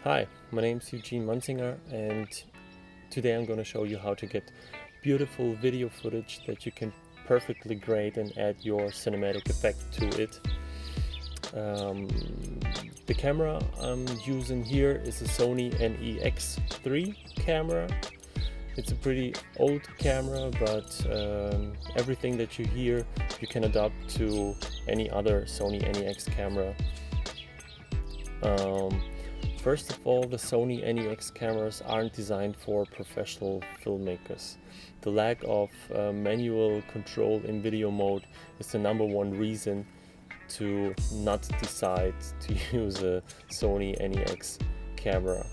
Hi, my name is Eugene Munzinger, and today I'm going to show you how to get beautiful video footage that you can perfectly grade and add your cinematic effect to it. The camera I'm using here is a Sony NEX 3 camera. It's a pretty old camera, but everything that you hear you can adapt to any other Sony NEX camera. First of all, the Sony NEX cameras aren't designed for professional filmmakers. The lack of manual control in video mode is the #1 reason to not decide to use a Sony NEX camera.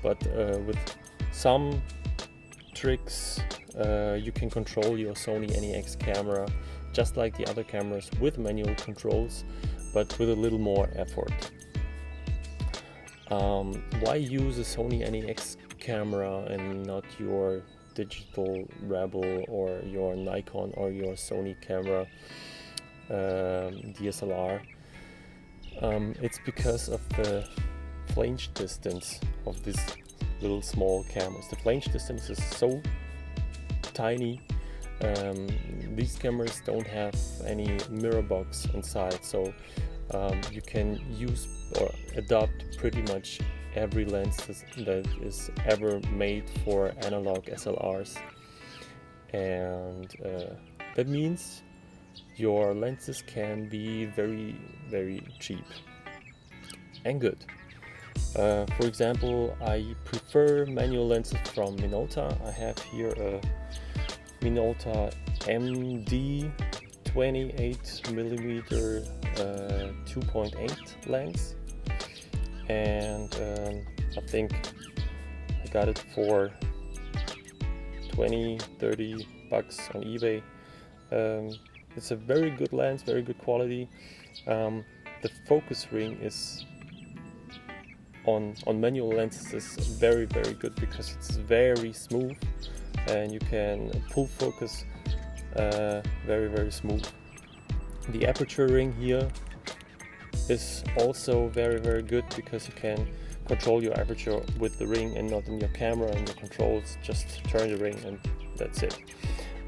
But with some tricks you can control your Sony NEX camera just like the other cameras with manual controls, but with a little more effort. Why use a Sony NEX camera and not your digital Rebel or your Nikon or your Sony camera DSLR? It's because of the flange distance of these little small cameras. The flange distance is so tiny. These cameras don't have any mirror box inside, so you can use or adopt pretty much every lens that is ever made for analog SLRs, and that means your lenses can be very cheap and good. For example, I prefer manual lenses from Minolta. I have here a Minolta MD 28mm 2.8 lens, and I think I got it for 20-30 bucks on eBay. It's a very good lens, very good quality. The focus ring is on manual lenses is very good because it's very smooth and you can pull focus very smooth. The aperture ring here is also very good because you can control your aperture with the ring and not in your camera and your controls. Just turn the ring and that's it.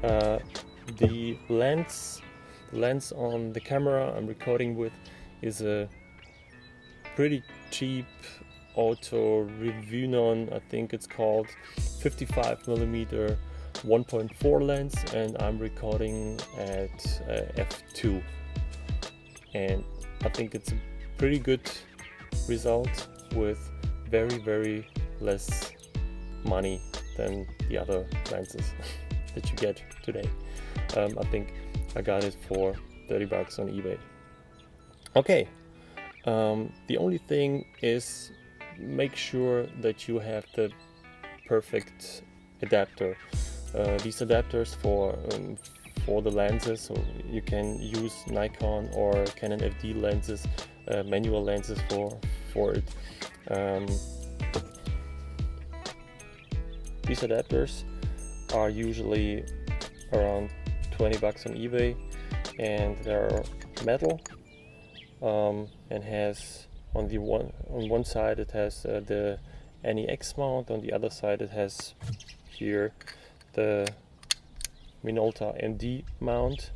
The lens on the camera I'm recording with is a pretty cheap Auto Revuenon, I think it's called, 55mm 1.4 lens, and I'm recording at f2, and I think it's a pretty good result with very less money than the other lenses that you get today. I think I got it for 30 bucks on eBay. Okay, the only thing is make sure that you have the perfect adapter. These adapters for the lenses, so you can use Nikon or Canon FD lenses, manual lenses for it. These adapters are usually around 20 bucks on eBay, and they're metal, and has on one side it has the NEX mount, on the other side it has here the Minolta MD mount,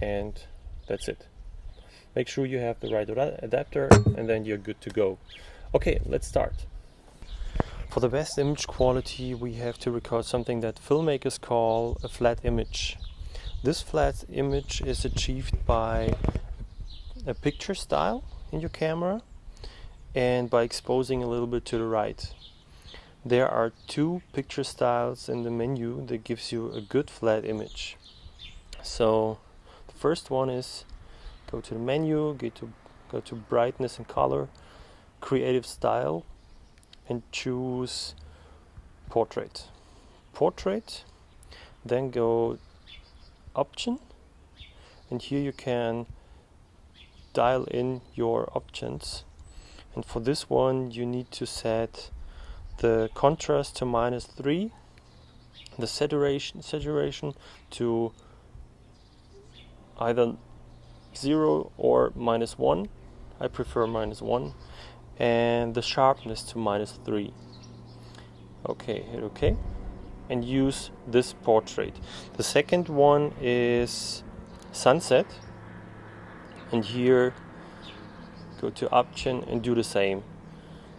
and that's it. Make sure you have the right adapter and then you're good to go. Okay, let's start. For the best image quality we have to record something that filmmakers call a flat image. This flat image is achieved by a picture style in your camera and by exposing a little bit to the right. There are two picture styles in the menu that gives you a good flat image. So the first one is go to the menu, go to brightness and color, creative style, and choose portrait. Then go option, and here you can dial in your options, and for this one you need to set the contrast to -3, the saturation to either 0 or -1. I prefer -1, and the sharpness to -3. Okay, hit OK, and use this portrait. The second one is sunset, and here go to option and do the same.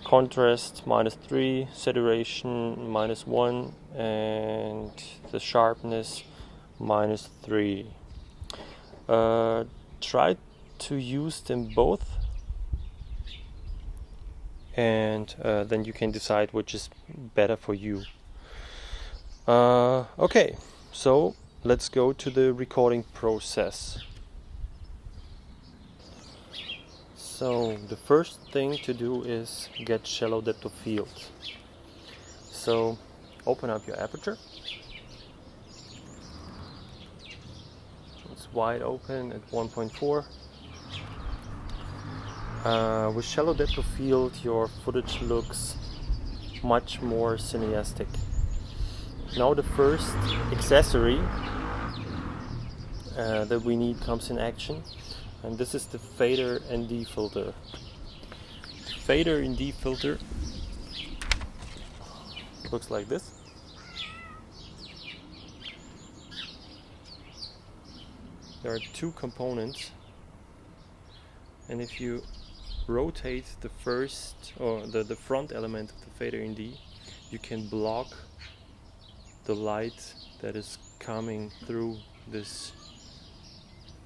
Contrast -3, saturation -1, and the sharpness -3. Try to use them both, and then you can decide which is better for you. Okay, so let's go to the recording process. So the first thing to do is get shallow depth of field. So open up your aperture. It's wide open at 1.4. With shallow depth of field, your footage looks much more cineastic. Now the first accessory that we need comes in action, and this is the fader ND filter. The fader ND filter looks like this. There are two components, and if you rotate the first or the front element of the fader ND, you can block the light that is coming through this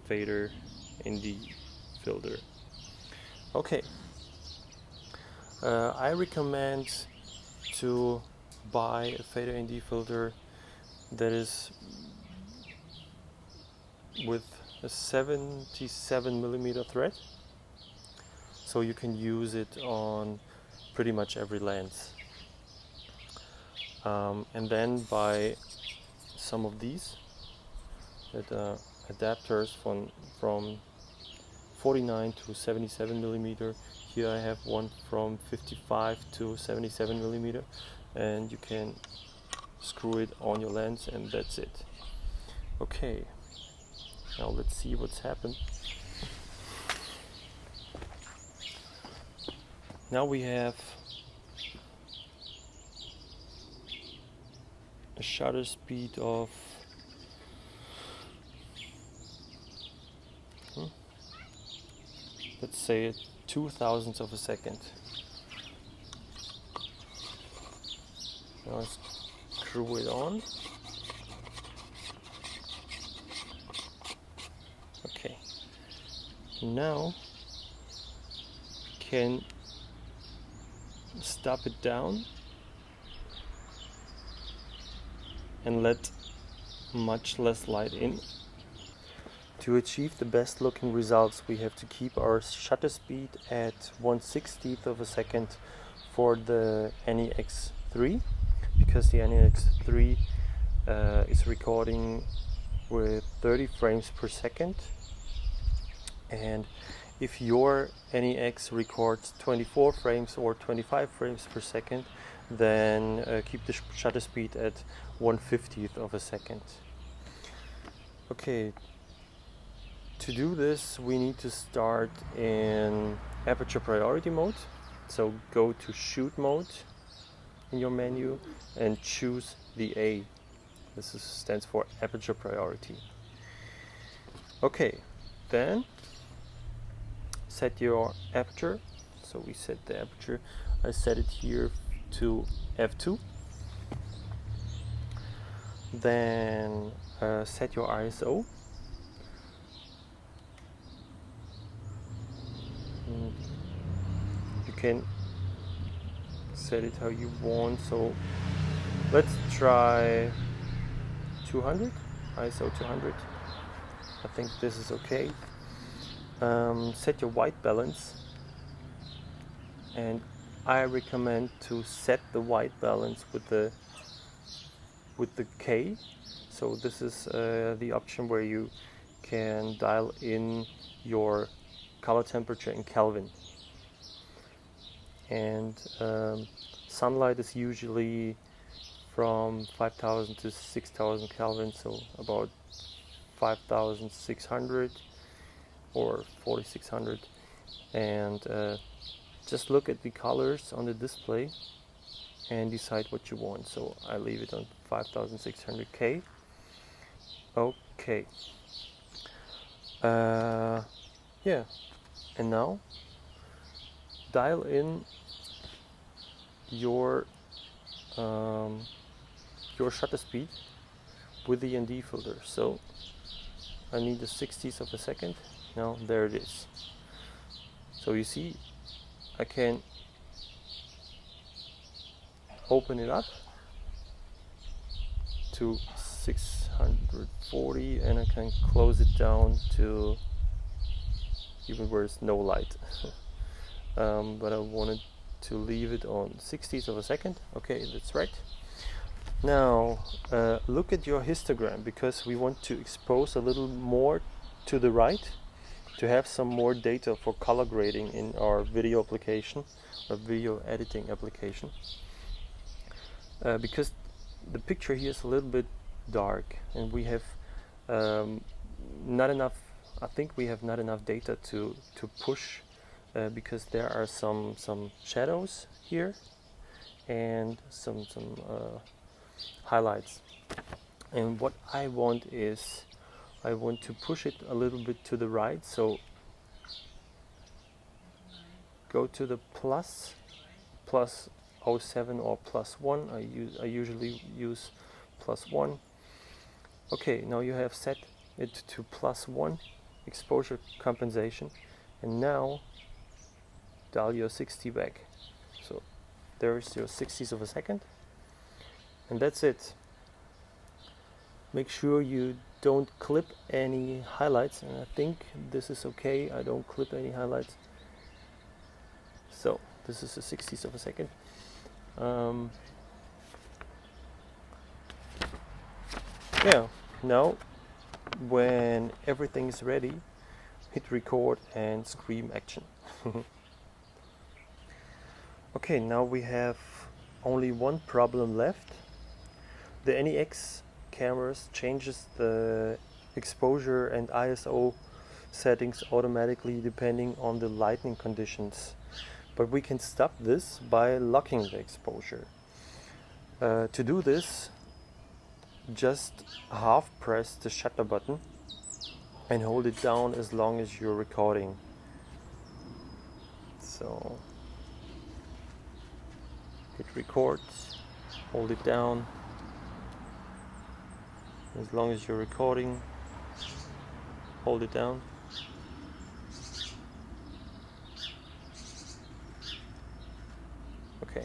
fader ND filter. Okay, I recommend to buy a fader ND filter that is with a 77mm thread, so you can use it on pretty much every lens. And then buy some of these adapters from 49 to 77mm. Here I have one from 55 to 77mm, and you can screw it on your lens, and that's it. Okay, now let's see what's happened. Now we have a shutter speed of let's say 2,000ths of a second. Now let's screw it on. Okay, now can stop it down and let much less light in. To achieve the best looking results, we have to keep our shutter speed at 1/60th of a second for the NEX 3, because the NEX 3 is recording with 30 frames per second, and if your NEX records 24 frames or 25 frames per second, then keep the shutter speed at 1/50th of a second. Okay, to do this we need to start in aperture priority mode. So go to shoot mode in your menu and choose the A. This stands for aperture priority. Okay, then set your aperture. So we set the aperture, I set it here to f2. Then set your ISO. You can set it how you want, so let's try 200, ISO 200. I think this is okay. Set your white balance, and I recommend to set the white balance with the K. So this is the option where you can dial in your color temperature in Kelvin. And sunlight is usually from 5,000 to 6,000 Kelvin, so about 5,600 or 4,600, and just look at the colors on the display and decide what you want. So I leave it on 5600K. Okay. Yeah, and now dial in your shutter speed with the ND filter. So I need the 60th of a second. Now there it is. So you see, I can open it up to 640 and I can close it down to even where there's no light. But I wanted to leave it on 60th of a second. Okay, that's right. Now look at your histogram, because we want to expose a little more to the right to have some more data for color grading in our video application or video editing application, because the picture here is a little bit dark and we have not enough, I think we have not enough data to push, because there are some shadows here and some highlights. And what I want is, I want to push it a little bit to the right. So go to the plus 07 or +1. I usually use +1. Okay, now you have set it to +1 exposure compensation, and now dial your 60 back. So there's your 60th of a second, and that's it. Make sure you don't clip any highlights, and I think this is okay. I don't clip any highlights. So this is the 60th of a second. Yeah, now when everything is ready, hit record and scream action. Okay, now we have only one problem left. The NEX Cameras changes the exposure and ISO settings automatically depending on the lighting conditions, but we can stop this by locking the exposure. To do this, just half press the shutter button and hold it down as long as you're recording. So hit record, hold it down as long as you're recording, hold it down. Okay.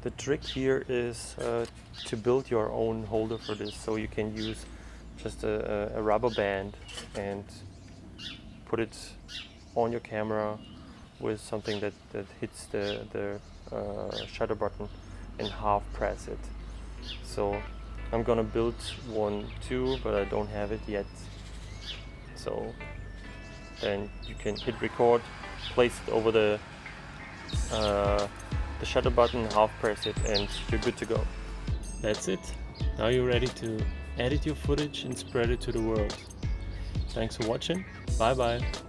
The trick here is to build your own holder for this, so you can use just a rubber band and put it on your camera with something that hits the shutter button and half press it. So I'm gonna build one too, but I don't have it yet. So then you can hit record, place it over the shutter button, half press it, and you're good to go. That's it. Now you're ready to edit your footage and spread it to the world. Thanks for watching. Bye bye.